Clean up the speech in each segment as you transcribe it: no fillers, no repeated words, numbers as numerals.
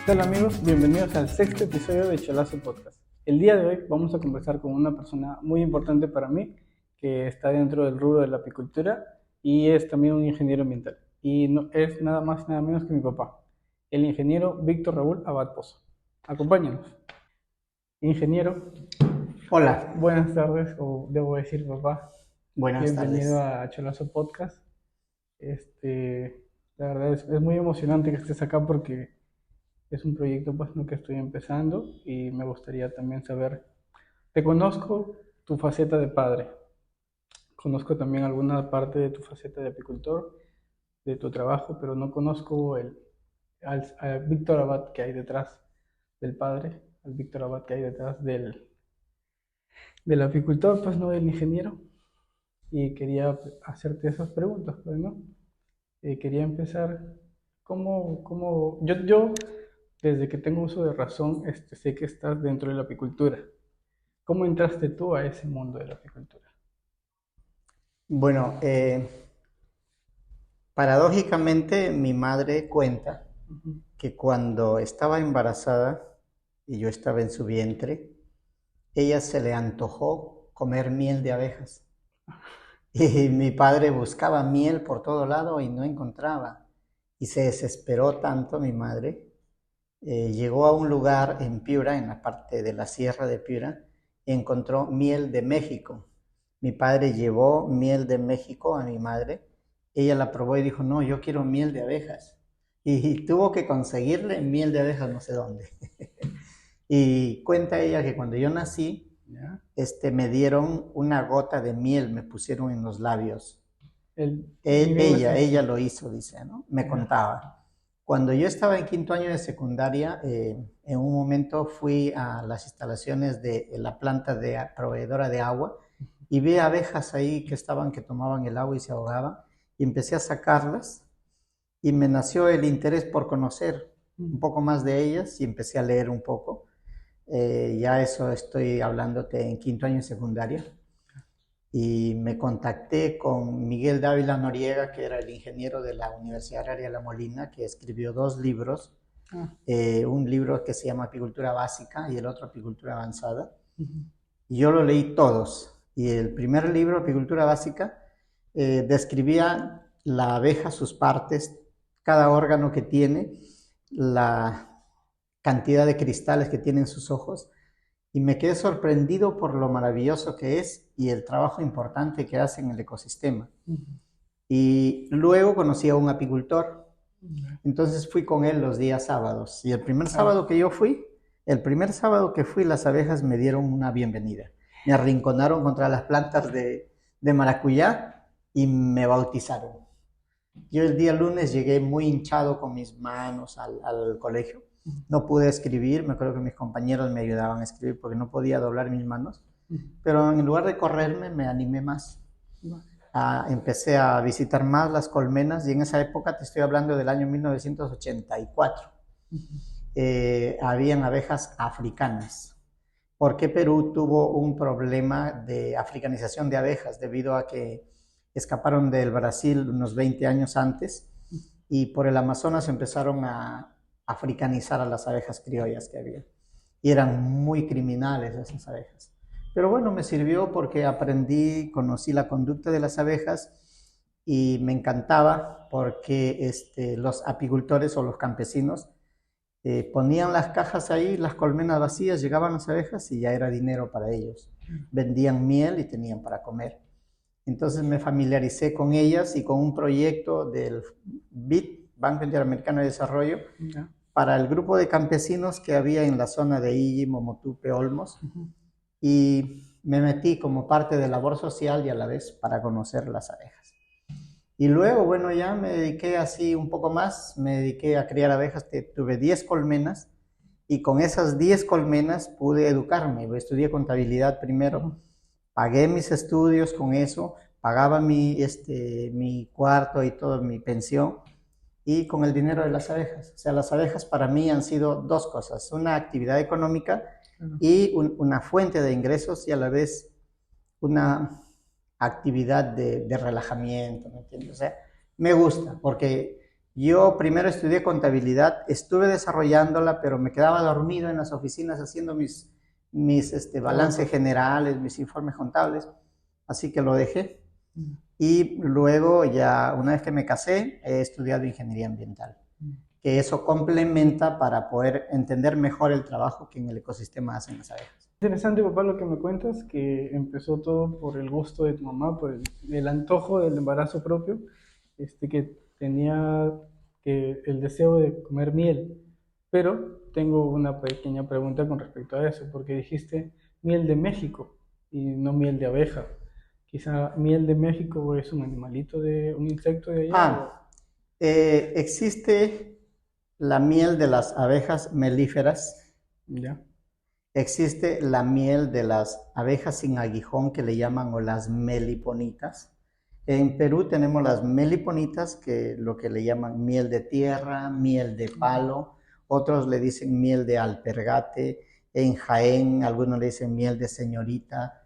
Hola amigos? Bienvenidos al sexto episodio de Chalazo Podcast. El día de hoy vamos a conversar con una persona muy importante para mí que está dentro del rubro de la apicultura y es también un ingeniero ambiental. Y no, es nada más y nada menos que mi papá, el ingeniero Víctor Raúl Abad Pozo. Acompáñanos. Ingeniero, Hola, buenas tardes, o debo decir papá. buenas Bienvenido tardes. a Chalazo Podcast. Este, la verdad es muy emocionante que estés acá porque es un proyecto pues, ¿no? que estoy empezando y me gustaría también saber, te conozco tu faceta de padre, conozco también alguna parte de tu faceta de apicultor, de tu trabajo, pero no conozco al Víctor Abad que hay detrás del padre, al Víctor Abad que hay detrás del apicultor, pues no del ingeniero. Y quería hacerte esas preguntas, pues, ¿no? Quería empezar, yo desde que tengo uso de razón, sé que estás dentro de la apicultura. ¿Cómo entraste tú a ese mundo de la apicultura? Bueno, paradójicamente mi madre cuenta Ujú. que cuando estaba embarazada y yo estaba en su vientre, ella se le antojó comer miel de abejas. Y mi padre buscaba miel por todo lado y no encontraba. Y se desesperó tanto mi madre. Llegó a un lugar en Piura, en la parte de la sierra de Piura, y encontró miel de México. Mi padre llevó miel de México a mi madre. Ella la probó y dijo, no, yo quiero miel de abejas. Y tuvo que conseguirle miel de abejas no sé dónde. Y cuenta ella que cuando yo nací, ¿Ya? me dieron una gota de miel, me pusieron en los labios. Miré Ella lo hizo, dice, ¿no? Me ya. contaba. Cuando yo estaba en quinto año de secundaria, en un momento fui a las instalaciones de la planta de proveedora de agua y vi abejas ahí que tomaban el agua y se ahogaban, y empecé a sacarlas y me nació el interés por conocer un poco más de ellas y empecé a leer un poco. Ya eso estoy hablándote en quinto año de secundaria. Y me contacté con Miguel Dávila Noriega, que era el ingeniero de la Universidad Agraria La Molina, que escribió dos libros, Ah, un libro que se llama Apicultura Básica y el otro Apicultura Avanzada. ujú. Y yo lo leí todos. Y el primer libro, Apicultura Básica, describía la abeja, sus partes, cada órgano que tiene, la cantidad de cristales que tienen sus ojos, y me quedé sorprendido por lo maravilloso que es y el trabajo importante que hace en el ecosistema. Ujú. Y luego conocí a un apicultor, Ya. entonces fui con él los días sábados. Y el primer Ah, sábado que yo fui, el primer sábado que fui, las abejas me dieron una bienvenida. Me arrinconaron contra las plantas de maracuyá y me bautizaron. Yo el día lunes llegué muy hinchado con mis manos al colegio. ujú, No pude escribir, me acuerdo que mis compañeros me ayudaban a escribir porque no podía doblar mis manos. ujú. Pero en lugar de correrme, me animé más. Va. Empecé a visitar más las colmenas y en esa época, te estoy hablando del año 1984, Ujú. habían abejas africanas. Porque Perú tuvo un problema de africanización de abejas debido a que escaparon del Brasil unos 20 años antes y por el Amazonas empezaron a africanizar a las abejas criollas que había. Y eran muy criminales esas abejas. Pero bueno, me sirvió porque aprendí, conocí la conducta de las abejas y me encantaba porque los apicultores o los campesinos ponían las cajas ahí, las colmenas vacías, llegaban las abejas y ya era dinero para ellos. Vendían miel y tenían para comer. Entonces me familiaricé con ellas y con un proyecto del BID, Banco Interamericano de Desarrollo, Ya. para el grupo de campesinos que había en la zona de Iji, Momotupe, Olmos, Ujú. y me metí como parte de labor social y a la vez para conocer las abejas. Y luego, bueno, ya me dediqué así un poco más, me dediqué a criar abejas, tuve 10 colmenas y con esas 10 colmenas pude educarme. Estudié contabilidad primero, Ujú. pagué mis estudios con eso, pagaba mi cuarto y toda mi pensión y con el dinero de las abejas. O sea, las abejas para mí han sido dos cosas, una actividad económica Claro. y una fuente de ingresos y a la vez una actividad de relajamiento, ¿me entiendes? O sea, me gusta porque Yo primero estudié contabilidad, estuve desarrollándola, pero me quedaba dormido en las oficinas haciendo mis balances generales, mis informes contables, así que lo dejé. Y luego ya, una vez que me casé, he estudiado ingeniería ambiental, que eso complementa para poder entender mejor el trabajo que en el ecosistema hacen las abejas. Interesante, papá, lo que me cuentas, que empezó todo por el gusto de tu mamá, por el antojo del embarazo propio, que tenía el deseo de comer miel. Pero tengo una pequeña pregunta con respecto a eso, porque dijiste miel de México y no miel de abeja. Quizá miel de México es un animalito de un insecto de allá o Existe la miel de las abejas melíferas. ya. Existe la miel de las abejas sin aguijón que le llaman o las meliponitas. En Perú tenemos las meliponitas, que lo que le llaman miel de tierra, miel de palo, otros le dicen miel de alpergate, en Jaén algunos le dicen miel de señorita,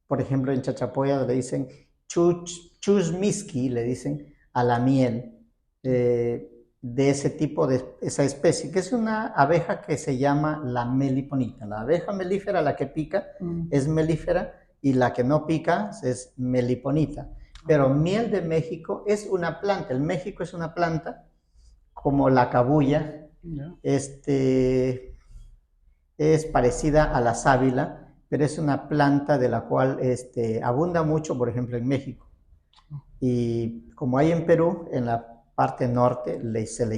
por ejemplo en Chachapoya le dicen chusmiski, le dicen a la miel. De ese tipo de esa especie, que es una abeja que se llama la meliponita. La abeja melífera, la que pica, es melífera, y la que no pica es meliponita. Pero miel de México es una planta. El México es una planta como la cabuya. Es parecida a la sábila, pero es una planta de la cual abunda mucho, por ejemplo, en México. Y como hay en Perú, en la parte norte se le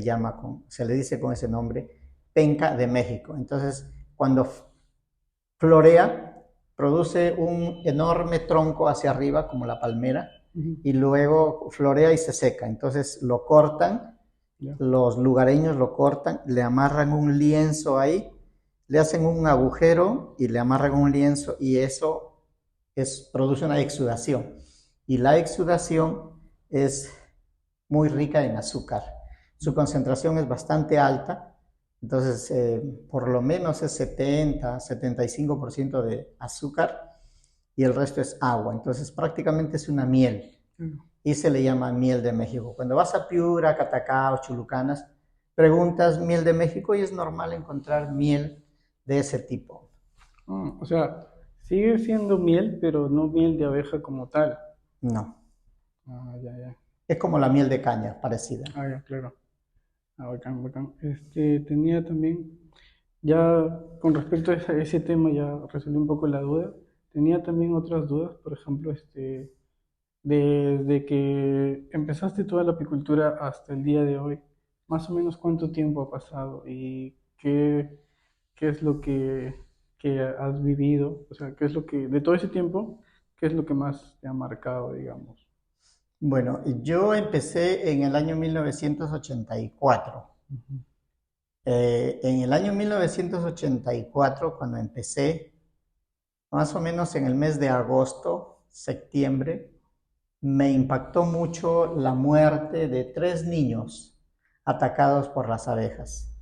dice con ese nombre, penca de México. Entonces, cuando florea, produce un enorme tronco hacia arriba, como la palmera, y luego florea y se seca. Entonces lo cortan, los lugareños lo cortan, le amarran un lienzo ahí, le hacen un agujero y le amarran un lienzo, y eso produce una exudación. Y la exudación es muy rica en azúcar. Su concentración es bastante alta, entonces por lo menos es 70-75% de azúcar y el resto es agua. Entonces prácticamente es una miel y se le llama miel de México. Cuando vas a Piura, Catacao, Chulucanas, preguntas miel de México y es normal encontrar miel de ese tipo. O sea, sigue siendo miel, pero no miel de abeja como tal. No. Ya. Es como la miel de caña, parecida. Ya, claro. Bacán, bacán. Tenía también, ya con respecto a ese tema, ya resolví un poco la duda. Tenía también otras dudas, por ejemplo, desde que empezaste toda la apicultura hasta el día de hoy, más o menos cuánto tiempo ha pasado y qué es lo que has vivido, o sea, qué es lo que, de todo ese tiempo, qué es lo que más te ha marcado, digamos. Bueno, yo empecé en el año 1984. En el año 1984, cuando empecé, más o menos en el mes de agosto, septiembre, me impactó mucho la muerte de 3 niños atacados por las abejas.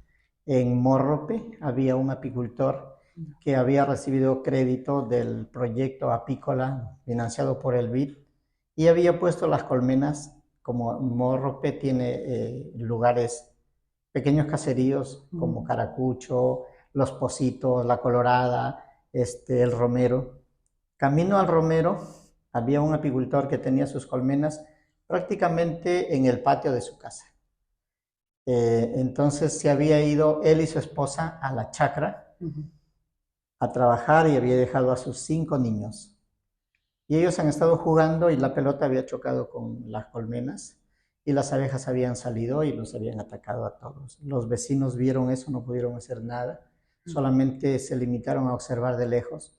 En Morrope había un apicultor que había recibido crédito del proyecto apícola financiado por el BID y había puesto las colmenas. Como Morrope tiene lugares, pequeños caseríos como Caracucho, Los Pocitos, La Colorada, el Romero. Camino al Romero había un apicultor que tenía sus colmenas prácticamente en el patio de su casa. Entonces se había ido él y su esposa a la chacra a trabajar y había dejado a sus 5 niños. Y ellos han estado jugando y la pelota había chocado con las colmenas y las abejas habían salido y los habían atacado a todos. Los vecinos vieron eso, no pudieron hacer nada, solamente se limitaron a observar de lejos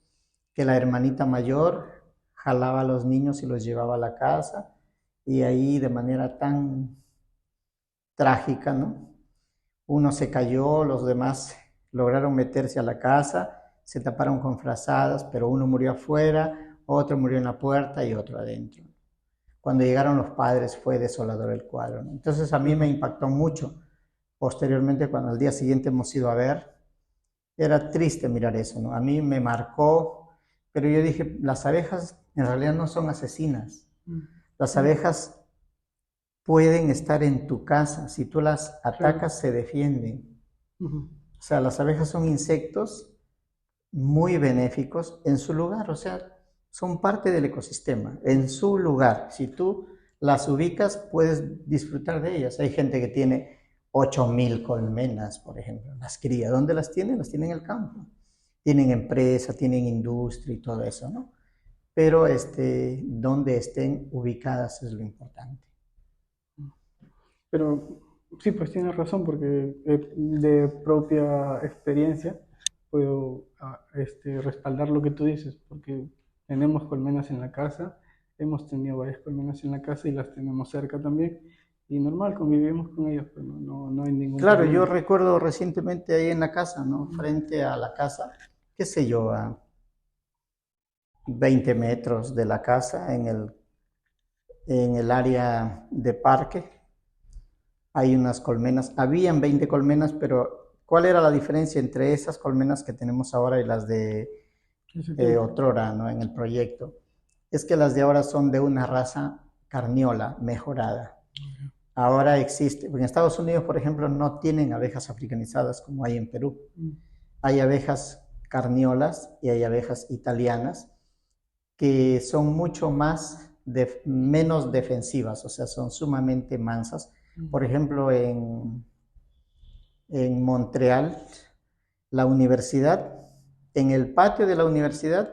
que la hermanita mayor jalaba a los niños y los llevaba a la casa, y ahí de manera tan trágica, ¿no? Uno se cayó, los demás lograron meterse a la casa, se taparon con frazadas, pero uno murió afuera, otro murió en la puerta y otro adentro. Cuando llegaron los padres fue desolador el cuadro, ¿no? Entonces a mí me impactó mucho. Posteriormente, cuando al día siguiente hemos ido a ver, era triste mirar eso, ¿no? A mí me marcó, pero yo dije, las abejas en realidad no son asesinas. Las abejas pueden estar en tu casa. Si tú las Claro. atacas, se defienden. Ujú. O sea, las abejas son insectos muy benéficos en su lugar, o sea, son parte del ecosistema, en su lugar. Si tú las ubicas, puedes disfrutar de ellas. Hay gente que tiene 8.000 colmenas, por ejemplo, las cría. ¿Dónde las tienen? Las tienen en el campo. Tienen empresa, tienen industria y todo eso, ¿no? Pero donde estén ubicadas es lo importante. Pero sí, pues tienes razón, porque de propia experiencia puedo respaldar lo que tú dices, porque tenemos colmenas en la casa, hemos tenido varias colmenas en la casa y las tenemos cerca también, y normal, convivimos con ellos, pero no hay ningún Claro, yo problema. recuerdo recientemente ahí en la casa, ¿no? Mm. Frente a la casa, qué sé yo, a 20 metros de la casa, en el área de parque, hay unas colmenas. Habían 20 colmenas, pero ¿cuál era la diferencia entre esas colmenas que tenemos ahora y las de Ese tiempo. otrora, ¿no? En el proyecto? Es que las de ahora son de una raza carniola mejorada. Ahora existe, en Estados Unidos, por ejemplo, no tienen abejas africanizadas como hay en Perú. Mm. Hay abejas carniolas y hay abejas italianas que son mucho menos defensivas, o sea, son sumamente mansas. Mm. Por ejemplo, en Montreal, la universidad, en el patio de la universidad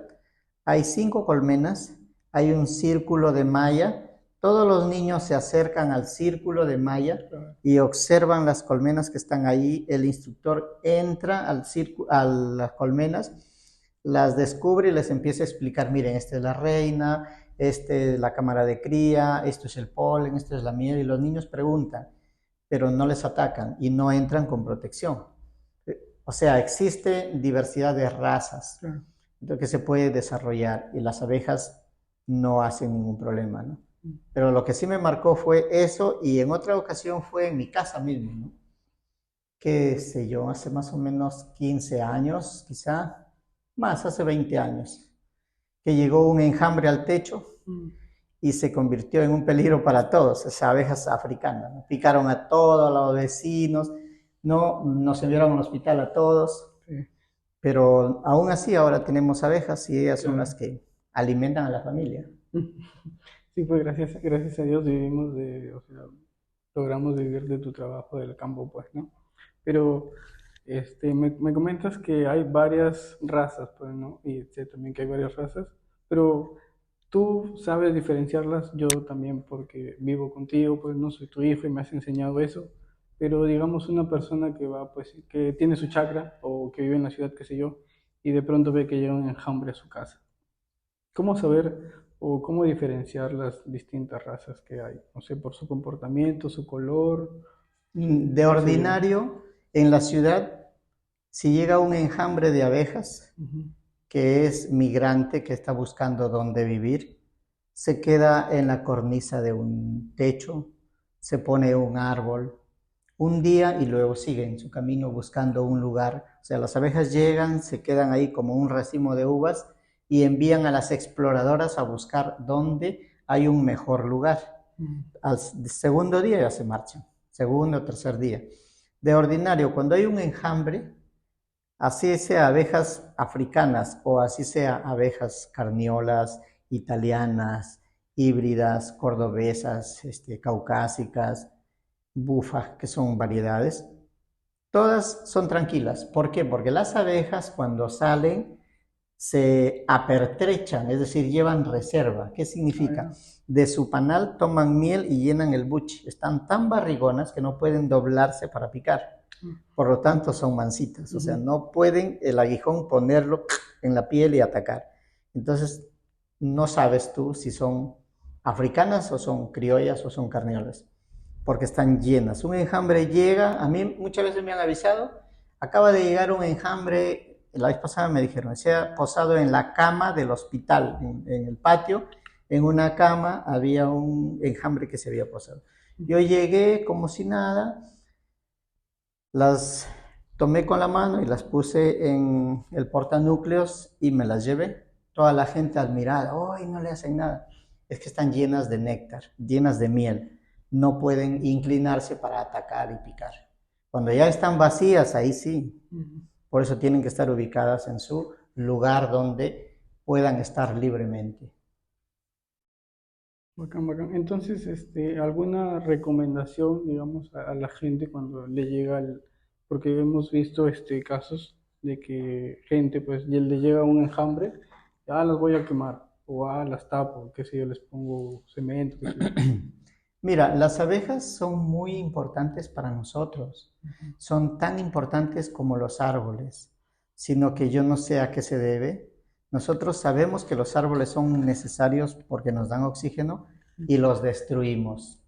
hay 5 colmenas, hay un círculo de malla, todos los niños se acercan al círculo de malla Claro. y observan las colmenas que están ahí, el instructor entra a las colmenas, las descubre y les empieza a explicar, miren, esta es la reina, esta es la cámara de cría, esto es el polen, esto es la miel, y los niños preguntan, pero no les atacan y no entran con protección. O sea, existe diversidad de razas Claro. que se puede desarrollar y las abejas no hacen ningún problema, ¿no? Mm. Pero lo que sí me marcó fue eso y en otra ocasión fue en mi casa mismo, ¿no? Qué sé yo, hace más o menos 15 años, quizá, más, hace 20 años, que llegó un enjambre al techo Mm. y se convirtió en un peligro para todos, esas abejas africanas, ¿no? Picaron a todos los vecinos, no, nos enviaron al hospital a todos, Sí. pero aún así ahora tenemos abejas y ellas son las Claro. que alimentan a la familia. Sí, pues gracias a Dios vivimos o sea, logramos vivir de tu trabajo del campo, pues, ¿no? Pero me comentas que hay varias razas, pues, ¿no? Y sé también que hay varias razas, pero tú sabes diferenciarlas, yo también porque vivo contigo, pues no soy tu hijo y me has enseñado eso, pero digamos una persona que va, pues, que tiene su chacra o que vive en la ciudad, qué sé yo, y de pronto ve que llega un enjambre a su casa. ¿Cómo saber o cómo diferenciar las distintas razas que hay? No sé, por su comportamiento, su color, De qué sé yo. ordinario, en la ciudad, si llega un enjambre de abejas, Ujú. que es migrante, que está buscando dónde vivir, se queda en la cornisa de un techo, se pone un árbol un día y luego sigue en su camino buscando un lugar. O sea, las abejas llegan, se quedan ahí como un racimo de uvas y envían a las exploradoras a buscar dónde hay un mejor lugar. Mm. Al segundo día ya se marchan, segundo o tercer día. De ordinario, cuando hay un enjambre, así sea abejas africanas o así sea abejas carniolas, italianas, híbridas, cordobesas, caucásicas, bufas, que son variedades, todas son tranquilas. ¿Por qué? Porque las abejas cuando salen se apertrechan, es decir, llevan reserva. ¿Qué Ah, significa? ya. De su panal toman miel y llenan el buche. Están tan barrigonas que no pueden doblarse para picar. Mm. Por lo tanto, son mansitas. O sea, Ujú. no pueden el aguijón ponerlo en la piel y atacar. Entonces, no sabes tú si son africanas o son criollas o son carniolas, porque están llenas. Un enjambre llega, a mí muchas veces me han avisado, acaba de llegar un enjambre, la vez pasada me dijeron, se ha posado en la cama del hospital, en el patio, en una cama había un enjambre que se había posado. Yo llegué como si nada, las tomé con la mano y las puse en el portanúcleos y me las llevé. Toda la gente admirada, ¡ay, no le hacen nada! Es que están llenas de néctar, llenas de miel. no pueden inclinarse para atacar y picar. Cuando ya están vacías, ahí sí. Por eso tienen que estar ubicadas en su lugar donde puedan estar libremente. Bacán, bacán. Entonces, ¿alguna recomendación, digamos, a la gente cuando le llega porque hemos visto casos de que gente, pues, le llega un enjambre, ya las voy a quemar, o las tapo, qué sé yo, les pongo cemento, qué sé yo. Mira, las abejas son muy importantes para nosotros. Son tan importantes como los árboles, sino que yo no sé a qué se debe. Nosotros sabemos que los árboles son necesarios porque nos dan oxígeno y los destruimos.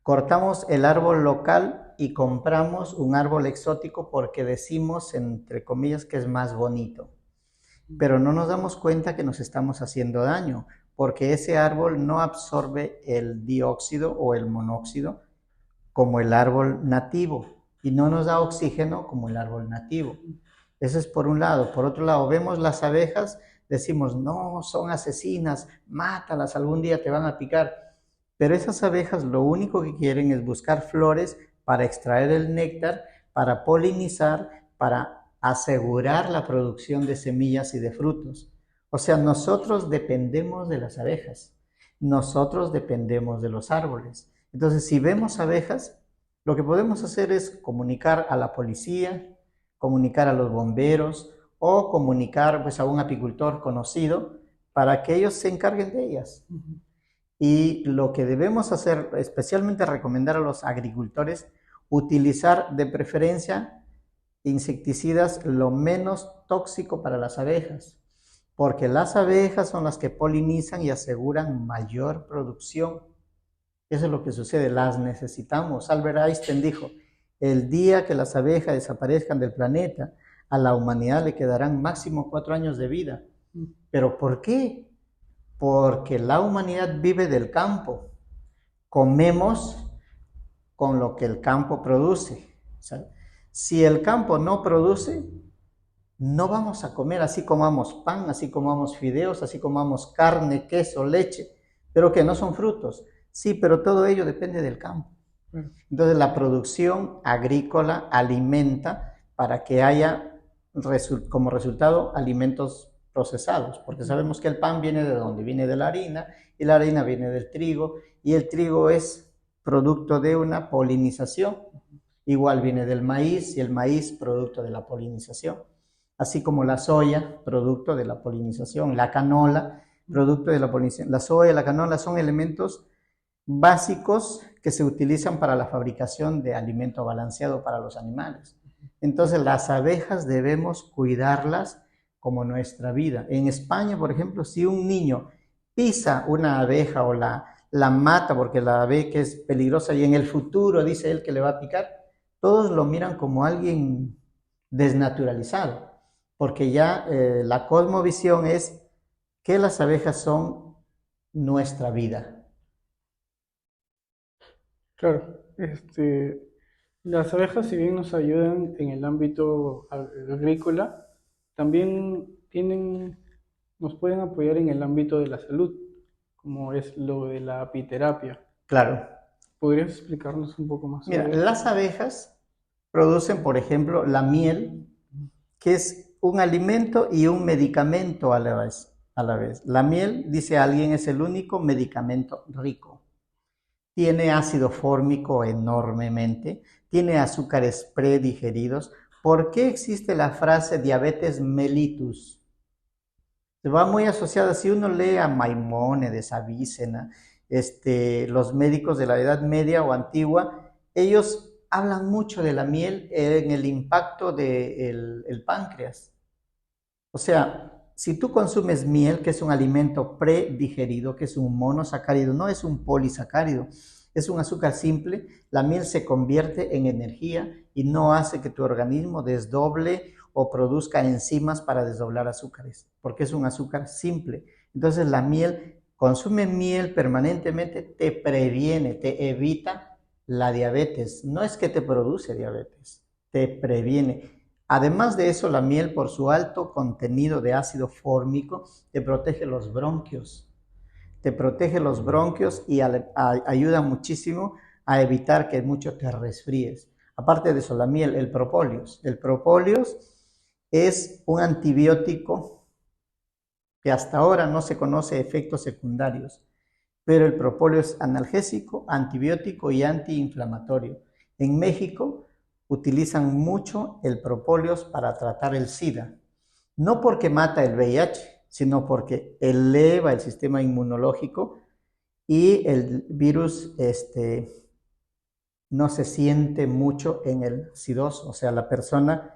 Cortamos el árbol local y compramos un árbol exótico porque decimos, entre comillas, que es más bonito. Pero no nos damos cuenta que nos estamos haciendo daño, porque ese árbol no absorbe el dióxido o el monóxido como el árbol nativo y no nos da oxígeno como el árbol nativo. Eso es por un lado. Por otro lado, vemos las abejas, decimos, no, son asesinas, mátalas, algún día te van a picar. Pero esas abejas lo único que quieren es buscar flores para extraer el néctar, para polinizar, para asegurar la producción de semillas y de frutos. O sea, nosotros dependemos de las abejas, nosotros dependemos de los árboles. Entonces, si vemos abejas, lo que podemos hacer es comunicar a la policía, comunicar a los bomberos o comunicar pues, a un apicultor conocido para que ellos se encarguen de ellas. Y lo que debemos hacer, especialmente recomendar a los agricultores, utilizar de preferencia insecticidas lo menos tóxico para las abejas, porque las abejas son las que polinizan y aseguran mayor producción. Eso es lo que sucede, las necesitamos. Albert Einstein dijo, el día que las abejas desaparezcan del planeta, a la humanidad le quedarán máximo 4 años de vida. ¿Pero por qué? Porque la humanidad vive del campo. Comemos con lo que el campo produce. O sea, si el campo no produce, no vamos a comer, así comamos pan, así comamos fideos, así comamos carne, queso, leche, pero que no son frutos. Sí, pero todo ello depende del campo. Entonces la producción agrícola alimenta para que haya como resultado alimentos procesados, porque sabemos que el pan viene de dónde, viene de la harina y la harina viene del trigo y el trigo es producto de una polinización, igual viene del maíz y el maíz producto de la polinización, así como la soya producto de la polinización, la canola producto de la polinización. La soya y la canola son elementos básicos que se utilizan para la fabricación de alimento balanceado para los animales. Entonces las abejas debemos cuidarlas como nuestra vida. En España, por ejemplo, si un niño pisa una abeja o la mata porque la ve que es peligrosa y en el futuro dice él que le va a picar, todos lo miran como alguien desnaturalizado, porque ya la cosmovisión es que las abejas son nuestra vida. Claro, las abejas, si bien nos ayudan en el ámbito agrícola, también nos pueden apoyar en el ámbito de la salud, como es lo de la apiterapia. Claro. ¿Podrías explicarnos un poco más sobre Mira, eso? las abejas producen, por ejemplo, la miel, que es un alimento y un medicamento a la vez. La miel, dice alguien, es el único medicamento rico. Tiene ácido fórmico enormemente, tiene azúcares predigeridos. ¿Por qué existe la frase diabetes mellitus? Se va muy asociada, si uno lee a Maimónides, Avicena, los médicos de la Edad Media o Antigua, ellos hablan mucho de la miel en el impacto del páncreas. O sea, si tú consumes miel, que es un alimento predigerido, que es un monosacárido, no es un polisacárido, es un azúcar simple, la miel se convierte en energía y no hace que tu organismo desdoble o produzca enzimas para desdoblar azúcares, porque es un azúcar simple. Entonces la miel, consume miel permanentemente, te previene, te evita la diabetes. No es que te produce diabetes, te previene. Además de eso, la miel, por su alto contenido de ácido fórmico, te protege los bronquios, te protege los bronquios y ayuda muchísimo a evitar que mucho te resfríes. Aparte de eso, la miel, el propóleo. El propóleo es un antibiótico que hasta ahora no se conoce efectos secundarios, pero el propóleo es analgésico, antibiótico y antiinflamatorio. En México utilizan mucho el propóleo para tratar el SIDA, no porque mata el VIH, sino porque eleva el sistema inmunológico y el virus no se siente mucho en el sidoso, o sea, la persona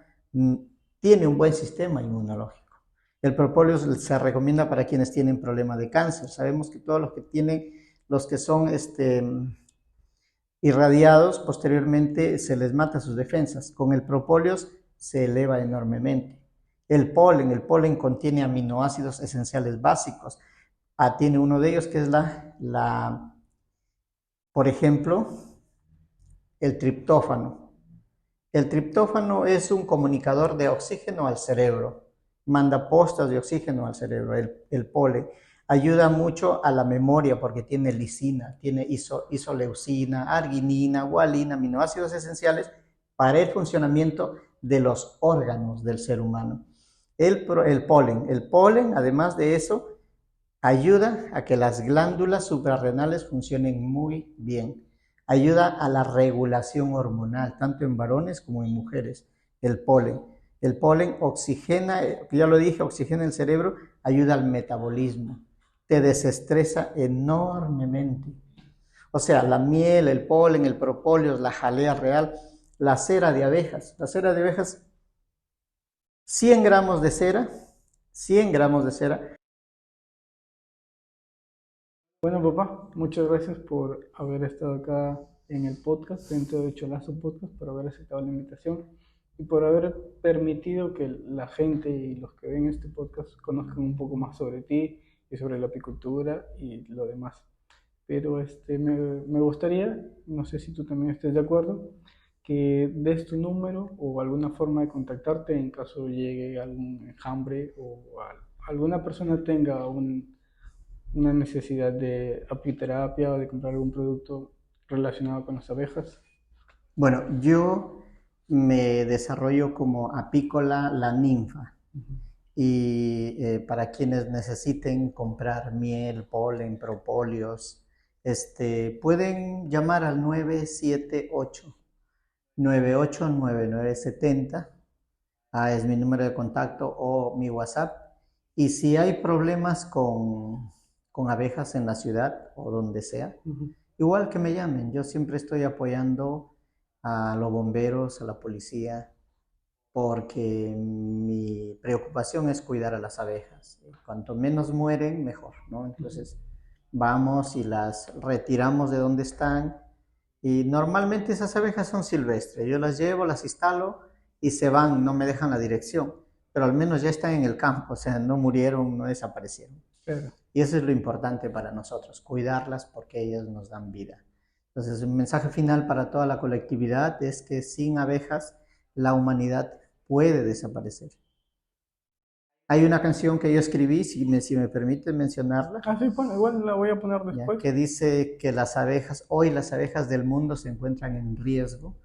tiene un buen sistema inmunológico. El propóleo se recomienda para quienes tienen problema de cáncer. Sabemos que todos los que son irradiados, posteriormente se les mata sus defensas. Con el propóleo se eleva enormemente. El polen contiene aminoácidos esenciales básicos. Tiene uno de ellos que es por ejemplo, el triptófano. El triptófano es un comunicador de oxígeno al cerebro. Manda postas de oxígeno al cerebro, el polen. Ayuda mucho a la memoria porque tiene lisina, tiene isoleucina, arginina, guanina, aminoácidos esenciales para el funcionamiento de los órganos del ser humano. El polen, además de eso, ayuda a que las glándulas suprarrenales funcionen muy bien. Ayuda a la regulación hormonal, tanto en varones como en mujeres, el polen. El polen oxigena, ya lo dije, oxigena el cerebro, ayuda al metabolismo, te desestresa enormemente. O sea, la miel, el polen, el propóleo, la jalea real, la cera de abejas. La cera de abejas, 100 gramos de cera, 100 gramos de cera. Bueno, papá, muchas gracias por haber estado acá en el podcast, dentro de Cholazo Podcast, por haber aceptado la invitación y por haber permitido que la gente y los que ven este podcast conozcan un poco más sobre ti y sobre la apicultura y lo demás. Pero me gustaría, no sé si tú también estés de acuerdo, que des tu número o alguna forma de contactarte en caso llegue algún enjambre o alguna persona tenga una necesidad de apiterapia o de comprar algún producto relacionado con las abejas. Bueno, yo me desarrollo como apícola la ninfa y para quienes necesiten comprar miel, polen, propóleos, pueden llamar al 978-989970, es mi número de contacto o mi WhatsApp. Y si hay problemas con abejas en la ciudad o donde sea, igual que me llamen. Yo siempre estoy apoyando a los bomberos, a la policía, porque mi preocupación es cuidar a las abejas. Cuanto menos mueren, mejor, ¿no? Entonces vamos y las retiramos de donde están. Y normalmente esas abejas son silvestres. Yo las llevo, las instalo y se van, no me dejan la dirección. Pero al menos ya están en el campo, o sea, no murieron, no desaparecieron. Pero, Y eso es lo importante para nosotros, cuidarlas porque ellas nos dan vida. Entonces, un mensaje final para toda la colectividad es que sin abejas la humanidad puede desaparecer. Hay una canción que yo escribí, si me permite mencionarla, sí, bueno, igual la voy a poner ¿ya? después. Que dice que hoy las abejas del mundo se encuentran en riesgo,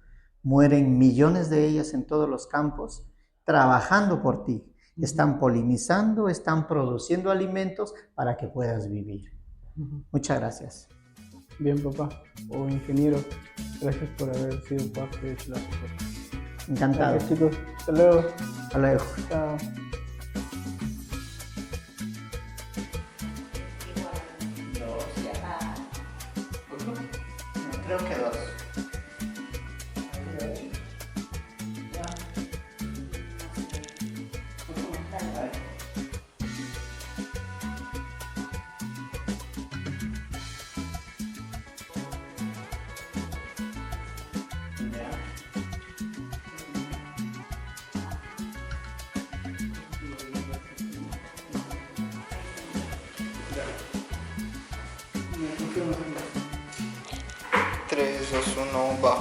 mueren millones de ellas en todos los campos, trabajando por ti. Están polinizando, están produciendo alimentos para que puedas vivir. Muchas gracias. Bien, papá, o ingeniero, gracias por haber sido parte de Cholazo Podcast. Encantado. Gracias, chicos. Hasta luego. Hasta luego. Chao. Creo que 2. Me confirmo. 3, 2, 1, va.